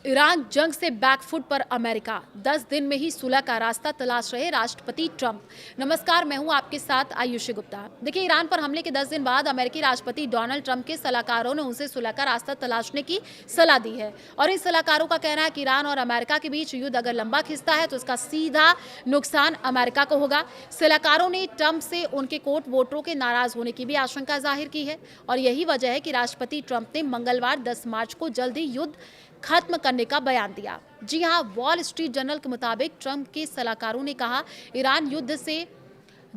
Iran जंग से back foot पर अमेरिका 10 दिन में ही सुलह का रास्ता तलाश रहे राष्ट्रपति ट्रंप। नमस्कार, मैं हूं आपके साथ आयुषी गुप्ता। देखिए, ईरान पर हमले के 10 दिन बाद अमेरिकी राष्ट्रपति डोनाल्ड ट्रंप के सलाहकारों ने उनसे सुलह का रास्ता तलाशने की सलाह दी है। और इन सलाहकारों का कहना है कि ईरान और अमेरिका के बीच युद्ध अगर लंबा खिंचता है तो इसका सीधा नुकसान अमेरिका को होगा। सलाहकारों ने ट्रंप से उनके कोर्ट वोटरों के नाराज होने की भी आशंका जाहिर की है और यही वजह है कि राष्ट्रपति ट्रंप ने मंगलवार 10 मार्च को जल्द ही युद्ध खत्म करने का बयान दिया। जी हां, वॉल स्ट्रीट जर्नल के मुताबिक ट्रंप के सलाहकारों ने कहा, ईरान युद्ध से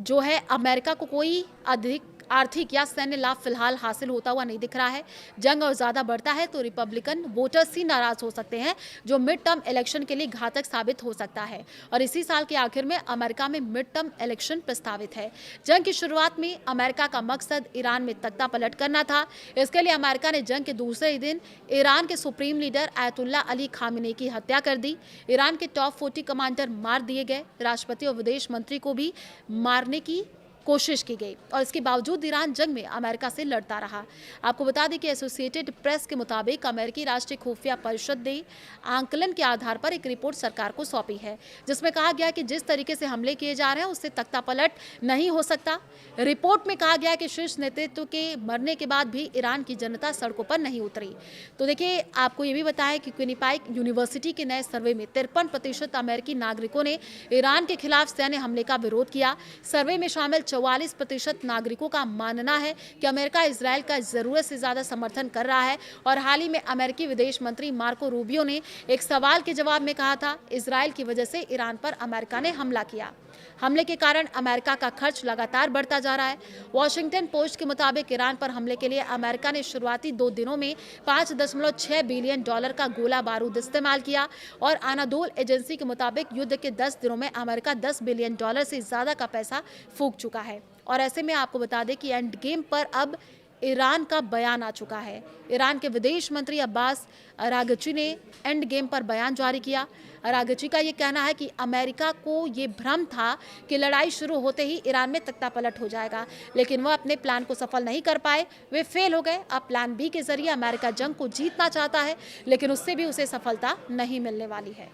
जो है अमेरिका को कोई अधिक आर्थिक या सैन्य लाभ फिलहाल हासिल होता हुआ नहीं दिख रहा है। जंग और ज्यादा बढ़ता है तो रिपब्लिकन वोटर्स ही नाराज हो सकते हैं, जो मिड टर्म इलेक्शन के लिए घातक साबित हो सकता है। और इसी साल के आखिर में अमेरिका में मिड टर्म इलेक्शन प्रस्तावित है। जंग की शुरुआत में अमेरिका का मकसद ईरान में तख्ता पलट करना था। इसके लिए अमेरिका ने जंग के दूसरे ही दिन ईरान के supreme leader ayatollah Ali Khamenei की हत्या कर दी। ईरान के टॉप 40 कमांडर मार दिए गए। राष्ट्रपति और विदेश मंत्री को भी मारने की कोशिश की गई और इसके बावजूद ईरान जंग में अमेरिका से लड़ता रहा। आपको बता दें कि एसोसिएटेड प्रेस के मुताबिक अमेरिकी राष्ट्रीय खुफिया परिषद ने आंकलन के आधार पर एक रिपोर्ट सरकार को सौंपी है, जिसमें कहा गया कि जिस तरीके से हमले किए जा रहे हैं उससे तख्तापलट नहीं हो सकता। रिपोर्ट में कहा गया कि शीर्ष नेतृत्व के मरने के बाद भी ईरान की जनता सड़कों पर नहीं उतरी। तो देखिए, आपको ये भी बताया कि क्विनिपाइक यूनिवर्सिटी के नए सर्वे में 53% अमेरिकी नागरिकों ने ईरान के खिलाफ सैन्य हमले का विरोध किया। सर्वे में शामिल 44% नागरिकों का मानना है कि अमेरिका इजरायल का जरूरत से ज्यादा समर्थन कर रहा है। और हाल ही में अमेरिकी विदेश मंत्री मार्को रूबियो ने एक सवाल के जवाब में कहा था, इजरायल की वजह से ईरान पर अमेरिका ने हमला किया। हमले के कारण अमेरिका का खर्च लगातार बढ़ता जा रहा है। वॉशिंगटन पोस्ट के मुताबिक ईरान पर हमले के लिए अमेरिका ने शुरुआती 2 दिनों में $5.6 बिलियन का गोला बारूद इस्तेमाल किया। और अनादोल एजेंसी के मुताबिक युद्ध के 10 दिनों में अमेरिका $10 बिलियन से ज्यादा का पैसा फूंक चुका है। और ऐसे में आपको बता दें कि एंड गेम पर अब ईरान का बयान आ चुका है। ईरान के विदेश मंत्री अब्बास अरागची ने एंड गेम पर बयान जारी किया। अरागची का ये कहना है कि अमेरिका को ये भ्रम था कि लड़ाई शुरू होते ही ईरान में तख्तापलट हो जाएगा, लेकिन वह अपने प्लान को सफल नहीं कर पाए, वे फेल हो गए। अब प्लान बी के जरिए अमेरिका जंग को जीतना चाहता है, लेकिन उससे भी उसे सफलता नहीं मिलने वाली है।